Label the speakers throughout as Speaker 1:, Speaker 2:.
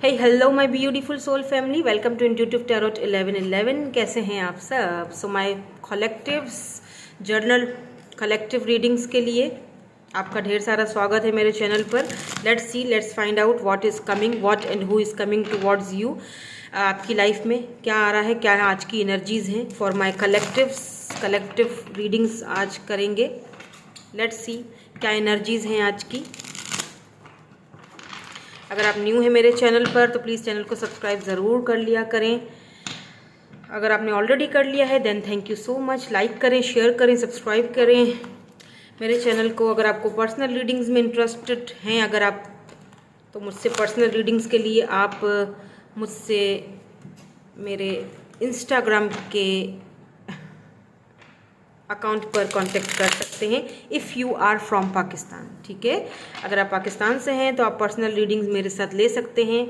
Speaker 1: Hey hello my beautiful soul family, welcome to intuitive tarot 1111। कैसे हैं आप सब? So my collectives journal collective readings के लिए आपका ढेर सारा स्वागत है मेरे चैनल पर। Let's find out what is coming, what and who is coming towards you. आपकी लाइफ में क्या आ रहा है, क्या आज की एनर्जीज़ हैं फॉर माय कलेक्टिव रीडिंग्स आज करेंगे। लेट्स सी क्या एनर्जीज़ हैं आज की। अगर आप न्यू हैं मेरे चैनल पर तो प्लीज़ चैनल को सब्सक्राइब ज़रूर कर लिया करें। अगर आपने ऑलरेडी कर लिया है then thank you so much. Like करें, शेयर करें, सब्सक्राइब करें मेरे चैनल को। अगर आपको पर्सनल रीडिंग्स में इंटरेस्टेड हैं अगर आप तो मुझसे पर्सनल रीडिंग्स के लिए आप मुझसे मेरे इंस्टाग्राम के अकाउंट पर कांटेक्ट कर सकते हैं if you are from Pakistan. ठीक है, अगर आप पाकिस्तान से हैं तो आप पर्सनल रीडिंग्स मेरे साथ ले सकते हैं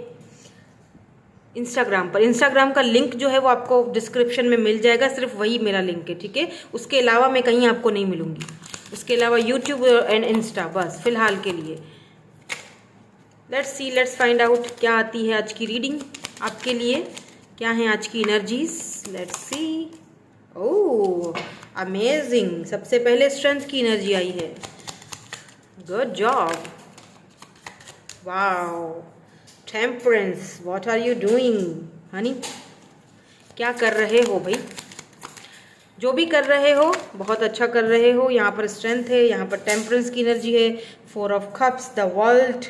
Speaker 1: इंस्टाग्राम पर। इंस्टाग्राम का लिंक जो है वो आपको डिस्क्रिप्शन में मिल जाएगा, सिर्फ वही मेरा लिंक है। ठीक है, उसके अलावा मैं कहीं आपको नहीं मिलूँगी। उसके अलावा यूट्यूब एंड इंस्टा, बस फिलहाल के लिए। लेट्स फाइंड आउट क्या आती है आज की रीडिंग आपके लिए, क्या है आज की energies. Let's see. Oh amazing, सबसे पहले स्ट्रेंथ की एनर्जी आई है। Good job, wow. Temperance, what are you doing honey? क्या कर रहे हो भाई? जो भी कर रहे हो बहुत अच्छा कर रहे हो। यहाँ पर स्ट्रेंथ है, यहाँ पर टेम्परेंस की एनर्जी है। 4 of cups, the world,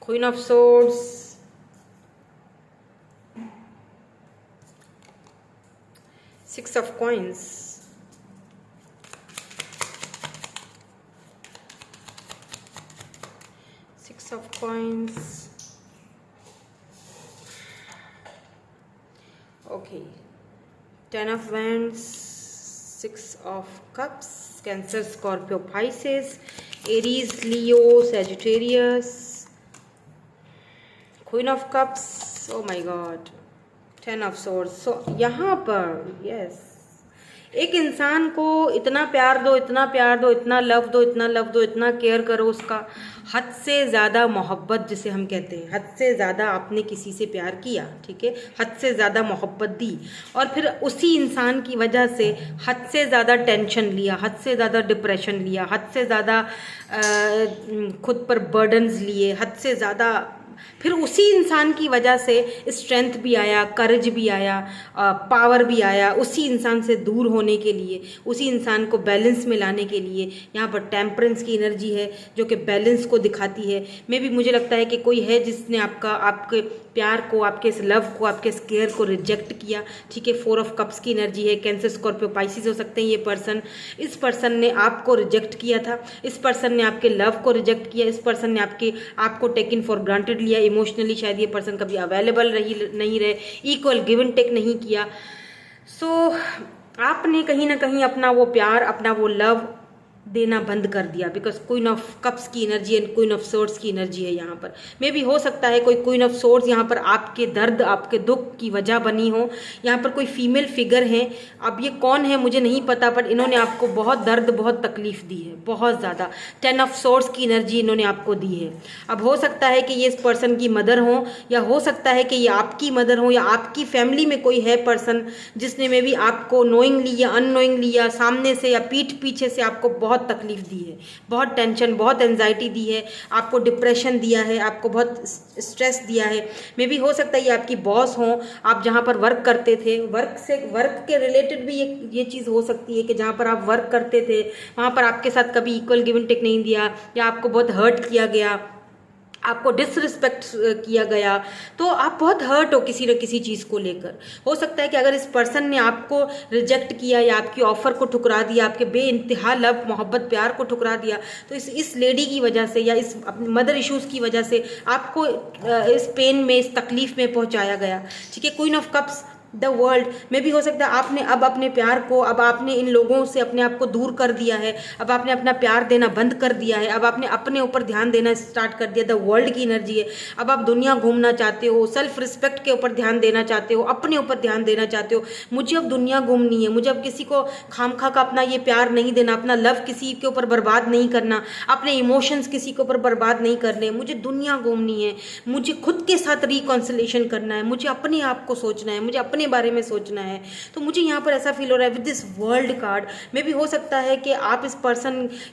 Speaker 1: queen of swords, 6 of coins, okay, 10 of wands, 6 of cups, Cancer, Scorpio, Pisces, Aries, Leo, Sagittarius, Queen of Cups, oh my God, 10 of swords। so यहाँ पर yes, एक इंसान को इतना प्यार दो, इतना प्यार दो, इतना लव दो, इतना लव दो, इतना केयर करो उसका, हद से ज़्यादा मोहब्बत जिसे हम कहते हैं, हद से ज़्यादा आपने किसी से प्यार किया। ठीक है, हद से ज़्यादा मोहब्बत दी और फिर उसी इंसान की वजह से हद से ज़्यादा टेंशन लिया, हद से ज़्यादा डिप्रेशन लिया, हद से ज़्यादा खुद पर बर्डन्स लिए, हद से ज़्यादा, फिर उसी इंसान की वजह से स्ट्रेंथ भी आया, करेज भी आया, पावर भी आया। उसी इंसान से दूर होने के लिए, उसी इंसान को बैलेंस में लाने के लिए यहाँ पर टेम्परेंस की एनर्जी है जो कि बैलेंस को दिखाती है। मे भी मुझे लगता है कि कोई है जिसने आपके प्यार को, आपके इस लव को, आपके इस केयर को रिजेक्ट किया। ठीक है, 4 ऑफ कप्स की एनर्जी है। कैंसर, स्कॉर्पियो, पाइसिस हो सकते हैं ये पर्सन। इस पर्सन ने आपको रिजेक्ट किया था, इस पर्सन ने आपके लव को रिजेक्ट किया, इस पर्सन ने आपको टेकन फॉर ग्रांटेड लिया। इमोशनली शायद ये पर्सन कभी अवेलेबल नहीं रहे, इक्वल गिव एंड टेक नहीं किया। सो आपने कहीं ना कहीं अपना वो प्यार, अपना वो लव देना बंद कर दिया, बिकॉज क्वीन ऑफ कप्स की energy and queen of swords की एनर्जी है यहाँ पर। मे भी हो सकता है कोई क्वीन ऑफ सोर्ड्स यहाँ पर आपके दर्द, आपके दुख की वजह बनी हो। यहाँ पर कोई फीमेल फिगर है, अब ये कौन है मुझे नहीं पता, बट इन्होंने आपको बहुत दर्द, बहुत तकलीफ दी है, बहुत ज़्यादा। 10 ऑफ सोर्ड्स की एनर्जी इन्होंने आपको दी है। अब हो सकता है कि ये इस पर्सन की मदर हो, या हो सकता है कि ये आपकी मदर हो, या आपकी फैमिली में कोई है पर्सन जिसने मे भी आपको नोइंगली या अननोइंगली या सामने से या पीठ पीछे से आपको बहुत तकलीफ दी है, बहुत टेंशन, बहुत एंजाइटी दी है, आपको डिप्रेशन दिया है, आपको बहुत स्ट्रेस दिया है। मे भी हो सकता है ये आपकी बॉस हो, आप जहाँ पर वर्क करते थे, वर्क के रिलेटेड भी ये चीज़ हो सकती है कि जहाँ पर आप वर्क करते थे वहाँ पर आपके साथ कभी इक्वल गिव एंड टेक नहीं दिया, या आपको बहुत हर्ट किया गया, आपको डिसरिस्पेक्ट किया गया, तो आप बहुत हर्ट हो किसी न किसी चीज़ को लेकर। हो सकता है कि अगर इस पर्सन ने आपको रिजेक्ट किया या आपकी ऑफ़र को ठुकरा दिया, आपके बेइंतहा लव, मोहब्बत, प्यार को ठुकरा दिया, तो इस लेडी की वजह से या इस मदर इश्यूज़ की वजह से आपको इस पेन में, इस तकलीफ़ में पहुंचाया गया। ठीक है, queen of cups the world में भी हो सकता है आपने अब अपने प्यार को, अब आपने इन लोगों से अपने आप को दूर कर दिया है, अब आपने अपना प्यार देना बंद कर दिया है, अब आपने अपने ऊपर ध्यान देना स्टार्ट कर दिया। द वर्ल्ड की एनर्जी है। अब आप दुनिया घूमना चाहते हो, सेल्फ रिस्पेक्ट के ऊपर ध्यान देना चाहते हो, अपने ऊपर ध्यान देना चाहते हो। मुझे अब दुनिया घूमनी है, मुझे अब किसी को खामखा का अपना ये प्यार नहीं देना, अपना लव किसी के ऊपर बर्बाद नहीं करना, अपने इमोशंस किसी के ऊपर बर्बाद नहीं करने। मुझे दुनिया घूमनी है, मुझे खुद के साथ रिकॉन्सिलेशन करना है, मुझे अपने आप को सोचना है, मुझे अपने बारे में सोचना है। तो मुझे यहाँ पर ऐसा फील हो रहा है विद दिस वर्ल्ड कार्ड में भी हो सकता है कि आप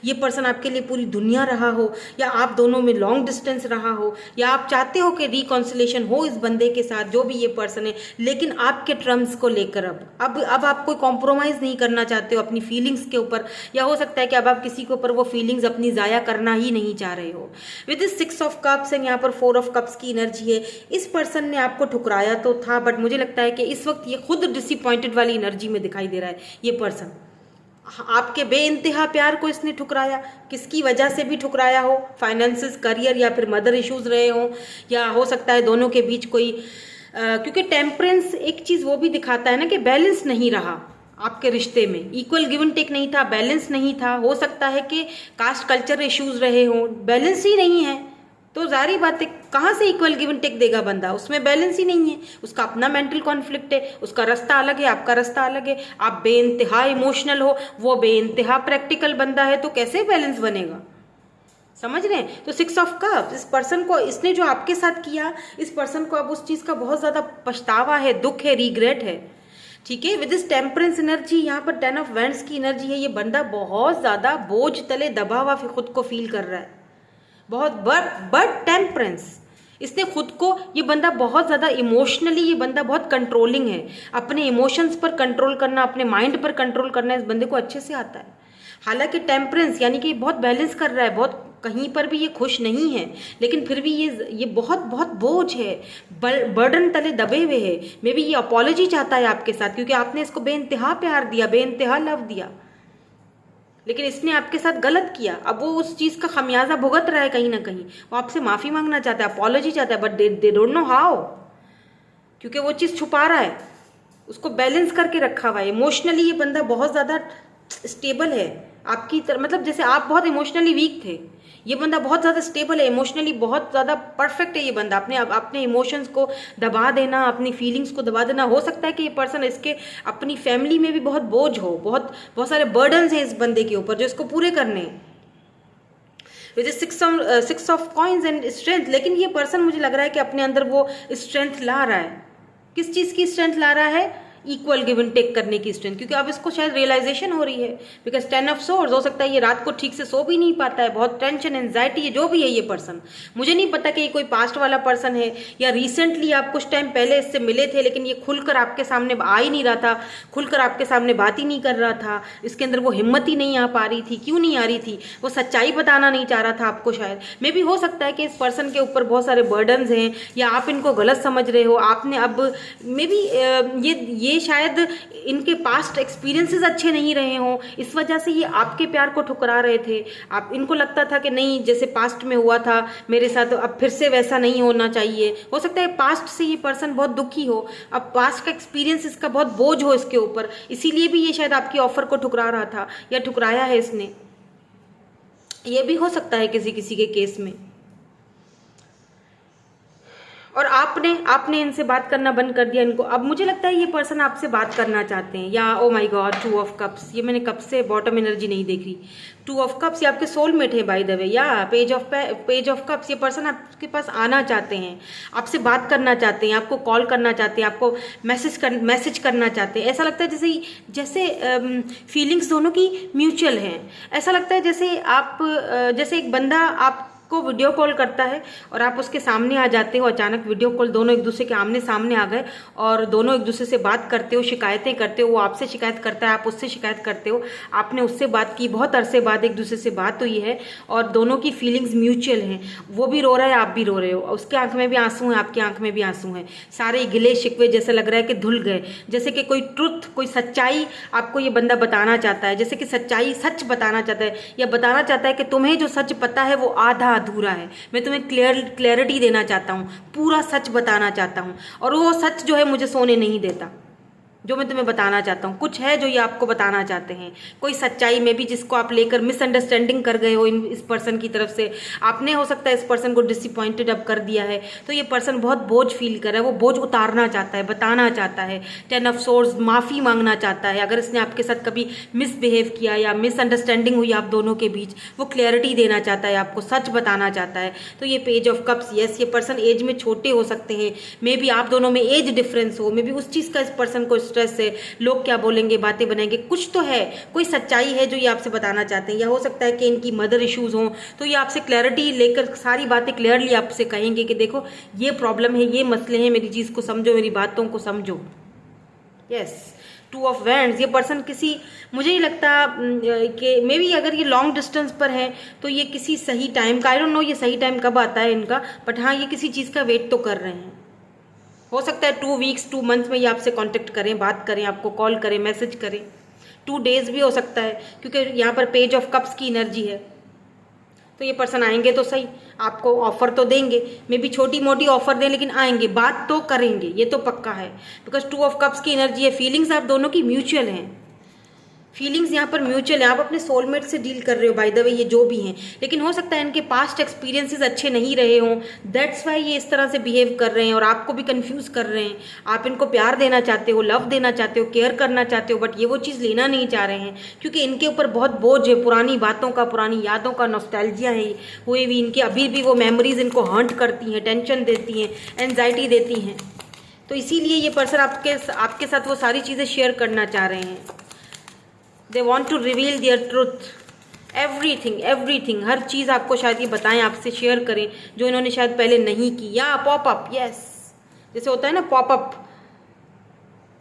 Speaker 1: ये पर्सन आपके लिए पूरी दुनिया रहा हो, या आप दोनों में लॉन्ग डिस्टेंस रहा हो, या आप चाहते हो कि रिकॉन्सिलेशन हो इस बंदे के साथ जो भी ये पर्सन है, लेकिन आपके टर्म्स को लेकर अब आप कोई कॉम्प्रोमाइज़ नहीं करना चाहते हो अपनी फीलिंग्स के ऊपर, या हो सकता है कि अब आप किसी के ऊपर वो फीलिंग्स अपनी ज़ाया करना ही नहीं चाह रहे हो। With this 6 of cups and यहाँ पर 4 ऑफ कप्स की एनर्जी है। इस पर्सन ने आपको ठुकराया तो था, बट मुझे लगता है कि इस वक्त ये खुद डिसअपॉइंटेड वाली एनर्जी में दिखाई दे रहा है। ये पर्सन आपके बेइंतहा प्यार को इसने ठुकराया, किसकी वजह से भी ठुकराया हो, फाइनेंसिस, करियर, या फिर मदर इश्यूज रहे हो, या हो सकता है दोनों के बीच कोई क्योंकि टेम्परेंस एक चीज़ वो भी दिखाता है ना कि बैलेंस नहीं रहा आपके रिश्ते में, इक्वल गिव एंड टेक नहीं था, बैलेंस नहीं था। हो सकता है कि कास्ट कल्चर इश्यूज रहे हों, बैलेंस ही नहीं है, तो जारी बात है कहाँ से इक्वल गिव एंड टेक देगा बंदा, उसमें बैलेंस ही नहीं है। उसका अपना मेंटल कॉन्फ्लिक्ट है, उसका रास्ता अलग है, आपका रास्ता अलग है। आप बेइंतहा इमोशनल हो, वो बेइंतहा प्रैक्टिकल बंदा है, तो कैसे बैलेंस बनेगा? समझ रहे हैं? तो 6 ऑफ कप्स, इस पर्सन को, इसने जो आपके साथ किया, इस पर्सन को अब उस चीज़ का बहुत ज़्यादा पछतावा है, दुख है, रिग्रेट है। ठीक है, विद दिस टेम्परेंस एनर्जी, यहाँ पर 10 ऑफ वैंड्स की एनर्जी है। ये बंदा बहुत ज़्यादा बोझ तले दबा हुआ खुद को फील कर रहा है, बहुत बट टेम्परेंस, इसने खुद को, ये बंदा बहुत ज़्यादा इमोशनली, ये बंदा बहुत कंट्रोलिंग है। अपने इमोशंस पर कंट्रोल करना, अपने माइंड पर कंट्रोल करना इस बंदे को अच्छे से आता है। हालांकि टेम्परेंस यानी कि बहुत बैलेंस कर रहा है, बहुत कहीं पर भी ये खुश नहीं है, लेकिन फिर भी ये बहुत बहुत बोझ है, बर्डन तले दबे हुए है। मे बी ये अपॉलॉजी चाहता है आपके साथ, क्योंकि आपने इसको बेइंतहा प्यार दिया, बेइंतहा लव दिया, लेकिन इसने आपके साथ गलत किया। अब वो उस चीज़ का खमियाजा भुगत रहा है कहीं ना कहीं, वो आपसे माफ़ी मांगना चाहता है, अपॉलॉजी चाहता है, but they don't know how, क्योंकि वो चीज़ छुपा रहा है, उसको बैलेंस करके रखा हुआ है। इमोशनली ये बंदा बहुत ज़्यादा स्टेबल है आपकी तरह, मतलब जैसे आप बहुत इमोशनली वीक थे, ये बंदा बहुत ज़्यादा स्टेबल है, इमोशनली बहुत ज़्यादा परफेक्ट है। ये बंदा अपने इमोशंस को दबा देना, अपनी फीलिंग्स को दबा देना। हो सकता है कि ये पर्सन, इसके अपनी फैमिली में भी बहुत बोझ हो, बहुत बहुत सारे बर्डन्स हैं इस बंदे के ऊपर जो इसको पूरे करने हैं। With 6 of coins and strength, लेकिन ये पर्सन मुझे लग रहा है कि अपने अंदर वो स्ट्रेंथ ला रहा है। किस चीज़ की स्ट्रेंथ ला रहा है? इक्वल गिव एंड टेक करने की स्ट्रेंथ, क्योंकि अब इसको शायद रियलाइजेशन हो रही है। बिकॉज 10 ऑफ सोर्ड्स, हो सकता है ये रात को ठीक से सो भी नहीं पाता है, बहुत टेंशन, एंजाइटी है, जो भी है ये पर्सन। मुझे नहीं पता कि ये कोई पास्ट वाला पर्सन है, या रिसेंटली आप कुछ टाइम पहले इससे मिले थे, लेकिन ये खुलकर आपके सामने आ ही नहीं रहा था, खुलकर आपके सामने बात ही नहीं कर रहा था, इसके अंदर वो हिम्मत ही नहीं आ पा रही थी। क्यों नहीं आ रही थी? वो सच्चाई बताना नहीं चाह रहा था आपको शायद। मे भी हो सकता है कि इस पर्सन के ऊपर बहुत सारे बर्डन्स हैं, या आप इनको गलत समझ रहे हो। आपने अब मे बी ये शायद इनके पास्ट एक्सपीरियंसेस अच्छे नहीं रहे हों, इस वजह से ये आपके प्यार को ठुकरा रहे थे। आप इनको लगता था कि नहीं, जैसे पास्ट में हुआ था मेरे साथ, अब फिर से वैसा नहीं होना चाहिए। हो सकता है पास्ट से ये पर्सन बहुत दुखी हो, अब पास्ट का एक्सपीरियंस इसका बहुत बोझ हो इसके ऊपर, इसीलिए भी ये शायद आपकी ऑफर को ठुकरा रहा था, या ठुकराया है इसने। ये भी हो सकता है किसी किसी के केस में। और आपने इनसे बात करना बंद कर दिया इनको। अब मुझे लगता है ये पर्सन आपसे बात करना चाहते हैं, या oh my God 2 of cups, ये मैंने कब से बॉटम एनर्जी नहीं देख रही। 2 ऑफ कप्स ये आपके सोलमेट है बाय द वे, या पेज ऑफ कप्स, ये पर्सन आपके पास आना चाहते हैं, आपसे बात करना चाहते हैं, आपको कॉल करना चाहते हैं, आपको मैसेज करना चाहते हैं। ऐसा लगता है जैसे फीलिंग्स दोनों की म्यूचुअल हैं। ऐसा लगता है जैसे एक बंदा आप को वीडियो कॉल करता है और आप उसके सामने आ जाते हो, अचानक वीडियो कॉल, दोनों एक दूसरे के आमने सामने आ गए और दोनों एक दूसरे से बात करते हो, शिकायतें करते हो। वो आपसे शिकायत करता है, आप उससे शिकायत करते हो, आपने उससे बात की, बहुत अरसे बाद एक दूसरे से बात हुई है और दोनों की फीलिंग्स म्यूचुअल हैं। वो भी रो रहा है, आप भी रो रहे हो, उसके आंख में भी आंसू हैं, आपकी आंख में भी आंसू हैं। सारे गिले शिकवे जैसे लग रहा है कि धुल गए, जैसे कि कोई ट्रुथ, कोई सच्चाई आपको ये बंदा बताना चाहता है, जैसे कि सच्चाई, सच बताना चाहता है, या बताना चाहता है कि तुम्हें जो सच पता है वो आधा अधूरा है। मैं तुम्हें क्लैरिटी देना चाहता हूँ, पूरा सच बताना चाहता हूँ, और वो सच जो है मुझे सोने नहीं देता। जो मैं तुम्हें बताना चाहता हूँ, कुछ है जो ये आपको बताना चाहते हैं, कोई सच्चाई में भी जिसको आप लेकर मिसअंडरस्टैंडिंग कर गए हो इस पर्सन की तरफ से, आपने हो सकता है इस पर्सन को डिसअपॉइंटेड अब कर दिया है, तो ये पर्सन बहुत बोझ फील कर रहा है, वो बोझ उतारना चाहता है, बताना चाहता है, 10 ऑफ सोर्ड्स माफ़ी मांगना चाहता है। अगर इसने आपके साथ कभी मिसबिहेव किया या मिसअंडरस्टैंडिंग हुई आप दोनों के बीच, वो क्लैरिटी देना चाहता है, आपको सच बताना चाहता है। तो ये पेज ऑफ कप्स, यस, ये पर्सन एज में छोटे हो सकते हैं, मे बी आप दोनों में एज डिफरेंस हो, मे बी उस चीज़ का इस पर्सन को स्ट्रेस है, लोग क्या बोलेंगे, बातें बनाएंगे, कुछ तो है, कोई सच्चाई है जो ये आपसे बताना चाहते हैं। या हो सकता है कि इनकी मदर इश्यूज हों, तो ये आपसे क्लैरिटी लेकर सारी बातें क्लियरली आपसे कहेंगे कि देखो ये प्रॉब्लम है, ये मसले हैं, मेरी चीज़ को समझो, मेरी बातों को समझो। यस, 2 ऑफ वैंड्स, ये पर्सन किसी, मुझे नहीं लगता कि मे बी अगर ये लॉन्ग डिस्टेंस पर है तो ये किसी सही टाइम का, आई डोंट नो ये सही टाइम कब आता है इनका, बट हाँ ये किसी चीज़ का वेट तो कर रहे हैं। हो सकता है 2 वीक्स 2 मंथ्स में ये आपसे कांटेक्ट करें, बात करें, आपको कॉल करें, मैसेज करें। 2 डेज भी हो सकता है, क्योंकि यहाँ पर पेज ऑफ कप्स की एनर्जी है। तो ये पर्सन आएंगे तो सही, आपको ऑफर तो देंगे, मे बी छोटी मोटी ऑफर दें, लेकिन आएंगे, बात तो करेंगे, ये तो पक्का है, बिकॉज 2 ऑफ कप्स की एनर्जी है। फीलिंग्स आप दोनों की म्यूचुअल हैं, फीलिंग्स यहाँ पर म्यूचुअल है, आप अपने सोलमेट से डील कर रहे हो बाय द वे, ये जो भी हैं, लेकिन हो सकता है इनके पास्ट एक्सपीरियंसेस अच्छे नहीं रहे हों, दैट्स वाई ये इस तरह से बिहेव कर रहे हैं और आपको भी कंफ्यूज कर रहे हैं। आप इनको प्यार देना चाहते हो, लव देना चाहते हो, केयर करना चाहते हो, बट ये वो चीज़ लेना नहीं चाह रहे हैं, क्योंकि इनके ऊपर बहुत बोझ है, पुरानी बातों का, पुरानी यादों का, नॉस्टैल्जिया है हुए भी इनके, अभी भी वो मेमोरीज इनको हर्ट करती हैं, टेंशन देती हैं, एनजाइटी देती हैं। तो इसीलिए ये पर्सन आपके साथ वो सारी चीज़ें शेयर करना चाह रहे हैं। They want to reveal their truth, everything, हर चीज़ आपको शायद ये बताएं, आपसे शेयर करें, जो इन्होंने शायद पहले नहीं की। या पॉपअप, यस, जैसे होता है ना पॉपअप,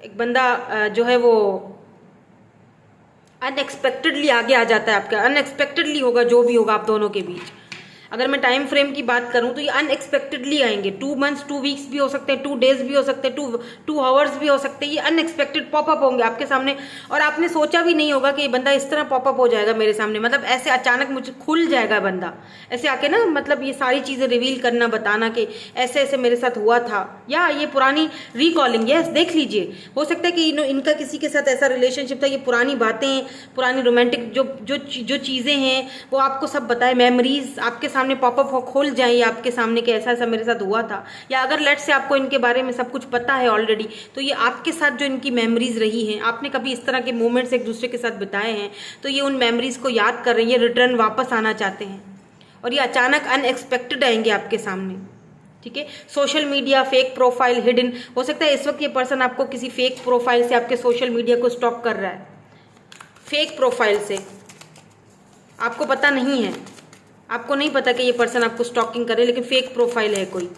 Speaker 1: एक बंदा जो है वो अनएक्सपेक्टेडली आगे आ जाता है आपका, अनएक्सपेक्टेडली होगा जो भी होगा आप दोनों के बीच। अगर मैं टाइम फ्रेम की बात करूं तो ये अनएक्सपेक्टेडली आएंगे, 2 मंथ्स 2 वीक्स भी हो सकते हैं, 2 डेज भी हो सकते हैं, 2 आवर्स भी हो सकते हैं, ये अनएक्सपेक्टेड पॉपअप होंगे आपके सामने, और आपने सोचा भी नहीं होगा कि ये बंदा इस तरह पॉपअप हो जाएगा मेरे सामने, मतलब ऐसे अचानक मुझे खुल जाएगा बंदा, ऐसे आके ना, मतलब ये सारी चीज़ें रिवील करना, बताना कि ऐसे ऐसे मेरे साथ हुआ था, या ये पुरानी रिकॉलिंग, यस, देख लीजिए, हो सकता है कि इनका किसी के साथ ऐसा रिलेशनशिप था, ये पुरानी बातें, पुरानी रोमांटिक जो चीज़ें हैं वो आपको सब बताए, मेमोरीज आपके सामने पॉपअप हो, खोल जाए आपके सामने कि ऐसा ऐसा मेरे साथ हुआ था। या अगर लेट से आपको इनके बारे में सब कुछ पता है ऑलरेडी, तो ये आपके साथ जो इनकी मेमोरीज रही हैं, आपने कभी इस तरह के मोमेंट्स एक दूसरे के साथ बिताए हैं, तो ये उन मेमोरीज को याद कर रहे हैं, ये रिटर्न वापस आना चाहते हैं, और ये अचानक अनएक्सपेक्टेड आएंगे आपके सामने। ठीक है, social media, fake profile, hidden, हो सकता है इस वक्त ये पर्सन आपको किसी फेक प्रोफाइल से आपके सोशल मीडिया को स्टॉक कर रहा है, फेक प्रोफाइल से, आपको पता नहीं है, आपको नहीं पता कि ये पर्सन आपको स्टॉकिंग करे, लेकिन फेक प्रोफाइल है कोई।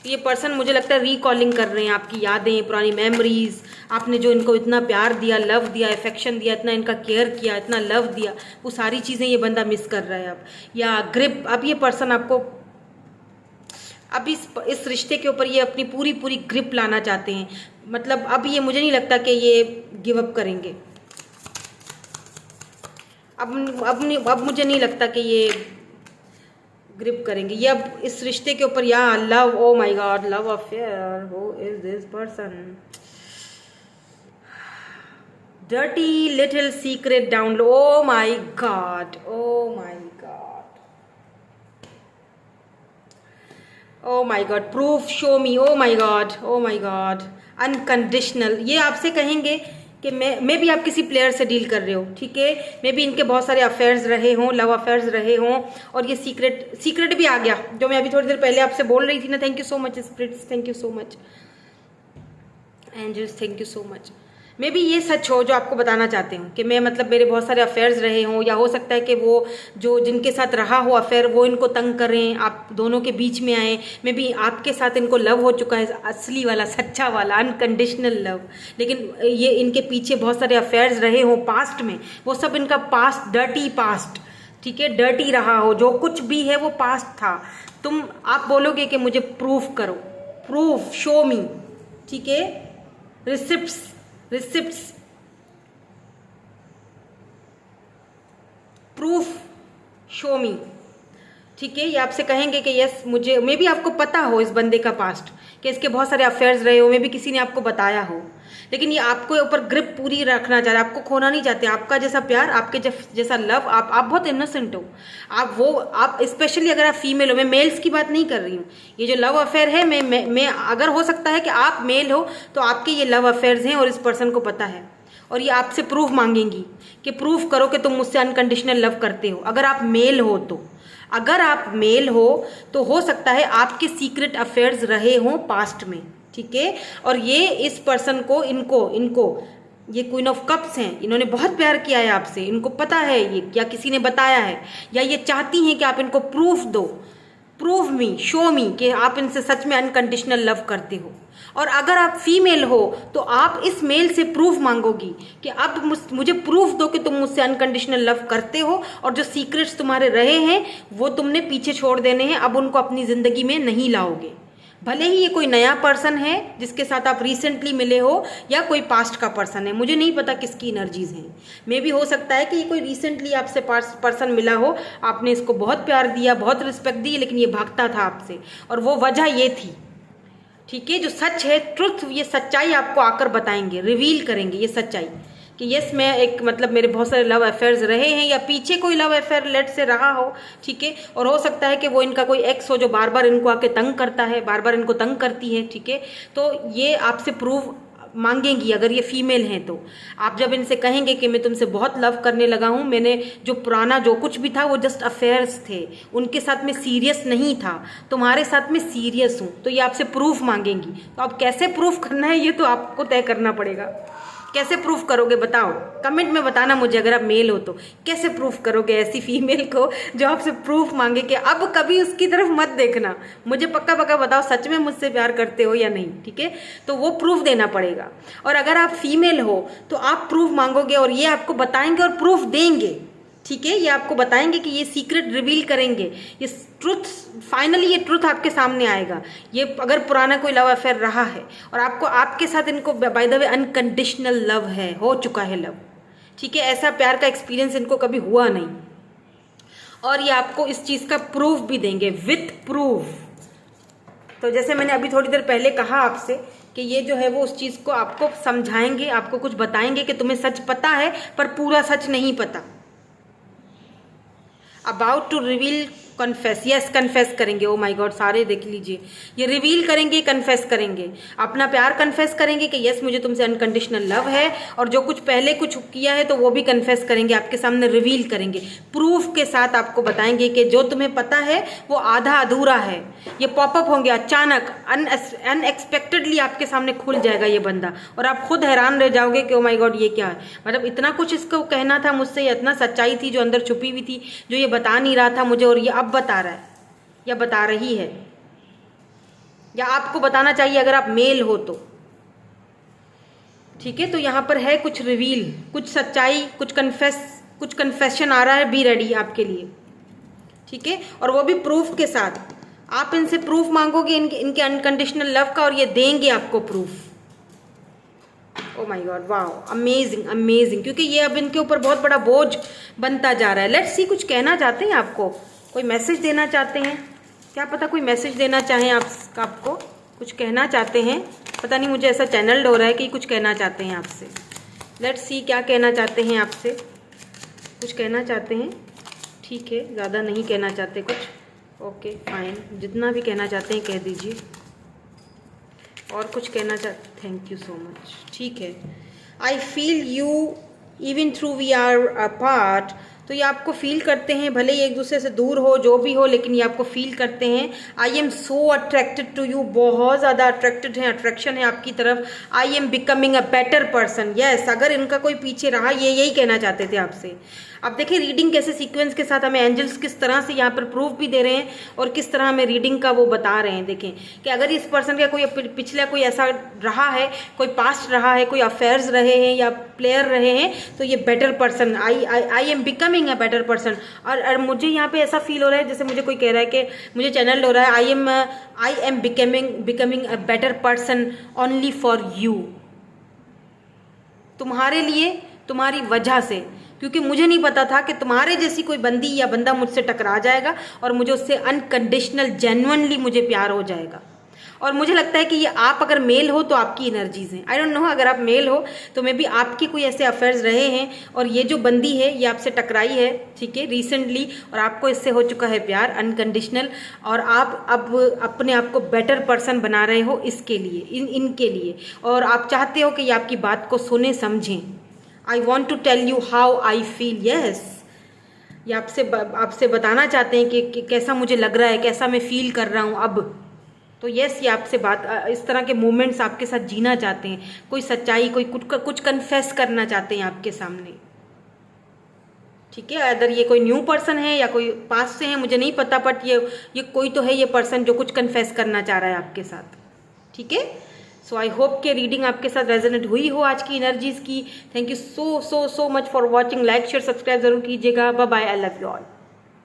Speaker 1: ये पर्सन मुझे लगता है रिकॉलिंग कर रहे हैं आपकी यादें, पुरानी मेमोरीज, आपने जो इनको इतना प्यार दिया, लव दिया, अफेक्शन दिया, इतना इनका केयर किया, इतना लव दिया, वो सारी चीज़ें ये बंदा मिस कर रहा है अब। या ग्रिप, अब ये पर्सन आपको, अब इस रिश्ते के ऊपर ये अपनी पूरी ग्रिप लाना चाहते हैं, मतलब अब ये मुझे नहीं लगता कि ये गिव अप करेंगे, अब मुझे नहीं लगता कि ये ग्रिप करेंगे, ये अब इस रिश्ते के ऊपर, या love, oh my God, love affair, who is this person, dirty little secret down, oh my God, oh my God, oh my God, proof, show me, oh my God, oh my God, unconditional, ये आपसे कहेंगे कि मैं भी आप किसी player से deal कर रहे हो, ठीक है, मे भी इनके बहुत सारे अफेयर्स रहे हों, लव अफेयर्स रहे हों, और ये सीक्रेट भी आ गया, जो मैं अभी थोड़ी देर पहले आपसे बोल रही थी ना। Thank you so much spirits, thank you so much angels, thank you so much. मे भी ये सच हो जो आपको बताना चाहते हूँ कि मैं, मतलब मेरे बहुत सारे अफेयर्स रहे हों, या हो सकता है कि वो जो जिनके साथ रहा हो अफेयर वो इनको तंग करें, आप दोनों के बीच में आए, मे भी आपके साथ इनको लव हो चुका है, असली वाला, सच्चा वाला, अनकंडीशनल लव, लेकिन ये इनके पीछे बहुत सारे अफेयर्स रहे हों पास्ट में, वो सब इनका पास्ट, डर्टी पास्ट, ठीक है, डर्टी रहा हो, जो कुछ भी है वो पास्ट था। आप बोलोगे कि मुझे प्रूफ करो, प्रूफ, शो मी, ठीक है, रिसिप्ट्स, प्रूफ, शो मी, ठीक है, ये आपसे कहेंगे कि यस, मुझे, मे भी आपको पता हो इस बंदे का पास्ट, कि इसके बहुत सारे अफेयर्स रहे हो, मे भी किसी ने आपको बताया हो, लेकिन ये आपको ऊपर ग्रिप पूरी रखना चाह रहे, आपको खोना नहीं चाहते। आपका जैसा प्यार, आपके जैसा लव, आप बहुत इनोसेंट हो। आप स्पेशली अगर आप फीमेल हो, मैं मेल्स की बात नहीं कर रही हूँ। ये जो लव अफेयर है, मैं अगर हो सकता है कि आप मेल हो तो आपके ये लव अफेयर्स हैं और इस पर्सन को पता है, और ये आपसे प्रूफ मांगेंगी कि प्रूफ करो कि तुम मुझसे अनकंडीशनल लव करते हो। अगर आप मेल हो तो, अगर आप मेल हो सकता है आपके सीक्रेट अफेयर्स रहे हों पास्ट में, ठीक है। और ये इस पर्सन को, इनको ये क्वीन ऑफ कप्स हैं, इन्होंने बहुत प्यार किया है आपसे, इनको पता है ये, या किसी ने बताया है, या ये चाहती हैं कि आप इनको प्रूफ दो, प्रूव मी, शो मी कि आप इनसे सच में अनकंडीशनल लव करते हो। और अगर आप फीमेल हो तो आप इस मेल से प्रूफ मांगोगी कि अब मुझे प्रूफ दो कि तुम मुझसे अनकंडीशनल लव करते हो, और जो सीक्रेट्स तुम्हारे रहे हैं वो तुमने पीछे छोड़ देने हैं, अब उनको अपनी ज़िंदगी में नहीं लाओगे। भले ही ये कोई नया पर्सन है जिसके साथ आप रिसेंटली मिले हो, या कोई पास्ट का पर्सन है, मुझे नहीं पता किसकी एनर्जीज हैं। मे भी हो सकता है कि ये कोई रिसेंटली आपसे पर्सन मिला हो, आपने इसको बहुत प्यार दिया, बहुत रिस्पेक्ट दी, लेकिन ये भागता था आपसे, और वो वजह ये थी, ठीक है। जो सच है, ट्रुथ, ये सच्चाई आपको आकर बताएंगे, रिवील करेंगे ये सच्चाई कि यस मैं एक, मतलब मेरे बहुत सारे लव अफेयर्स रहे हैं, या पीछे कोई लव अफेयर लेट से रहा हो, ठीक है। और हो सकता है कि वो इनका कोई एक्स हो जो बार बार इनको आके तंग करता है, बार बार इनको तंग करती है, ठीक है। तो ये आपसे प्रूफ मांगेंगी अगर ये फीमेल हैं तो। आप जब इनसे कहेंगे कि मैं तुमसे बहुत लव करने लगा हूँ, मैंने जो पुराना जो कुछ भी था वो जस्ट अफेयर्स थे, उनके साथ में सीरियस नहीं था, तुम्हारे साथ में सीरियस हूँ, तो ये आपसे प्रूफ मांगेंगी। तो अब कैसे प्रूफ करना है ये तो आपको तय करना पड़ेगा। कैसे प्रूफ करोगे बताओ, कमेंट में बताना मुझे। अगर आप मेल हो तो कैसे प्रूफ करोगे ऐसी फीमेल को जो आपसे प्रूफ मांगे कि अब कभी उसकी तरफ मत देखना, मुझे पक्का पक्का बताओ सच में मुझसे प्यार करते हो या नहीं, ठीक है। तो वो प्रूफ देना पड़ेगा। और अगर आप फीमेल हो तो आप प्रूफ मांगोगे और ये आपको बताएंगे और प्रूफ देंगे, ठीक है। ये आपको बताएंगे कि ये सीक्रेट रिवील करेंगे, ये ट्रुथ, फाइनली ये ट्रुथ आपके सामने आएगा। ये अगर पुराना कोई लव अफेयर रहा है और आपको, आपके साथ इनको by the way unconditional love है, हो चुका है लव, ठीक है, ऐसा प्यार का एक्सपीरियंस इनको कभी हुआ नहीं, और ये आपको इस चीज़ का प्रूफ भी देंगे, विथ प्रूफ। तो जैसे मैंने अभी थोड़ी देर पहले कहा आपसे कि ये जो है वो उस चीज़ को आपको समझाएंगे, आपको कुछ बताएंगे कि तुम्हें सच पता है पर पूरा सच नहीं पता। About to reveal, confess, yes confess करेंगे। ओ माय गॉड, सारे देख लीजिए, ये रिवील करेंगे, कन्फेस करेंगे, अपना प्यार कन्फेस करेंगे कि यस मुझे तुमसे अनकंडीशनल लव है, और जो कुछ पहले कुछ किया है तो वो भी कन्फेस करेंगे, आपके सामने रिवील करेंगे, प्रूफ के साथ आपको बताएंगे कि जो तुम्हें पता है वो आधा अधूरा है। ये पॉपअप होंगे अचानक, अनएक्सपेक्टेडली आपके सामने खुल जाएगा ये बंदा, और आप खुद हैरान रह जाओगे कि ओ माय गॉड ये क्या है, मतलब इतना कुछ इसको कहना था मुझसे, ये इतना सच्चाई थी जो अंदर छुपी हुई थी, जो ये बता नहीं रहा था मुझे, और ये अब बता रहा है या बता रही है, या आपको बताना चाहिए अगर आप मेल हो तो, ठीक है। तो यहाँ पर है कुछ रिवील, कुछ सच्चाई, कुछ कन्फेशन आ रहा है, बी रेडी आपके लिए, ठीक है। और वो भी प्रूफ के साथ, आप इनसे प्रूफ मांगोगे इनके अनकंडीशनल लव का, और ये देंगे आपको proof. Oh my God, wow, amazing amazing, क्योंकि ये अब इनके ऊपर बहुत बड़ा बोझ बनता जा रहा है। लेट्स सी, कुछ कहना चाहते हैं आपको, कोई मैसेज देना चाहते हैं, क्या पता कोई मैसेज देना चाहें आपको कुछ कहना चाहते हैं, पता नहीं, मुझे ऐसा चैनल्ड हो रहा है कि कुछ कहना चाहते हैं आपसे। लेट्स सी क्या कहना चाहते हैं आपसे, कुछ कहना चाहते हैं, ठीक है, ज़्यादा नहीं कहना चाहते कुछ, ओके फाइन, जितना भी कहना चाहते हैं कह दीजिए। और कुछ कहना चाहते, थैंक यू सो मच, ठीक है। I feel you even through we are apart, तो ये आपको फील करते हैं, भले ही एक दूसरे से दूर हो, जो भी हो, लेकिन ये आपको फील करते हैं। I am so attracted to you, बहुत ज़्यादा अट्रैक्टेड है, अट्रैक्शन है आपकी तरफ। I am becoming a better person, yes, अगर इनका कोई पीछे रहा, ये यही कहना चाहते थे आपसे। अब देखिए रीडिंग कैसे सीक्वेंस के साथ हमें एंजल्स किस तरह से यहाँ पर प्रूफ भी दे रहे हैं, और किस तरह हमें रीडिंग का वो बता रहे हैं। देखें कि अगर इस पर्सन का कोई पिछला कोई ऐसा रहा है, कोई पास्ट रहा है, कोई अफेयर्स रहे हैं या प्लेयर रहे हैं, तो ये better person, I am becoming a better person. और मुझे यहाँ पे ऐसा फील हो रहा है जैसे मुझे कोई कह रहा है कि मुझे चैनल हो रहा है, आई am becoming a better person only for you, तुम्हारे लिए, तुम्हारी वजह से, क्योंकि मुझे नहीं पता था कि तुम्हारे जैसी कोई बंदी या बंदा मुझसे टकरा जाएगा और मुझे उससे अनकंडीशनल जेन्युइनली मुझे प्यार हो जाएगा। और मुझे लगता है कि ये आप अगर मेल हो तो आपकी एनर्जीज हैं। आई डोंट नो, अगर आप मेल हो तो मे बी आपके कोई ऐसे अफेयर्स रहे हैं और ये जो बंदी है ये आपसे टकराई है, ठीक है, रिसेंटली, और आपको इससे हो चुका है प्यार अनकंडीशनल, और आप अब अपने आप को बेटर पर्सन बना रहे हो इसके लिए, इनके लिए, और आप चाहते हो कि ये आपकी बात को सुने समझें। I want to tell you how I feel, yes, ये आपसे बताना चाहते हैं कि कैसा मुझे लग रहा है, कैसा मैं फील कर रहा हूँ अब। तो यस, ये आपसे बात, इस तरह के मोमेंट्स आपके साथ जीना चाहते हैं, कोई सच्चाई, कोई कुछ कन्फेस करना चाहते हैं आपके सामने, ठीक है। अगर ये कोई न्यू पर्सन है या कोई पास से है मुझे नहीं पता, बट ये कोई तो है ये पर्सन जो कुछ कन्फेस करना चाह रहा है आपके साथ, ठीक है। सो आई होप कि रीडिंग आपके साथ रेजोनेट हुई हो आज की एनर्जीज की। Thank you so much for watching. Like share subscribe जरूर कीजिएगा। Bye bye, I love you all.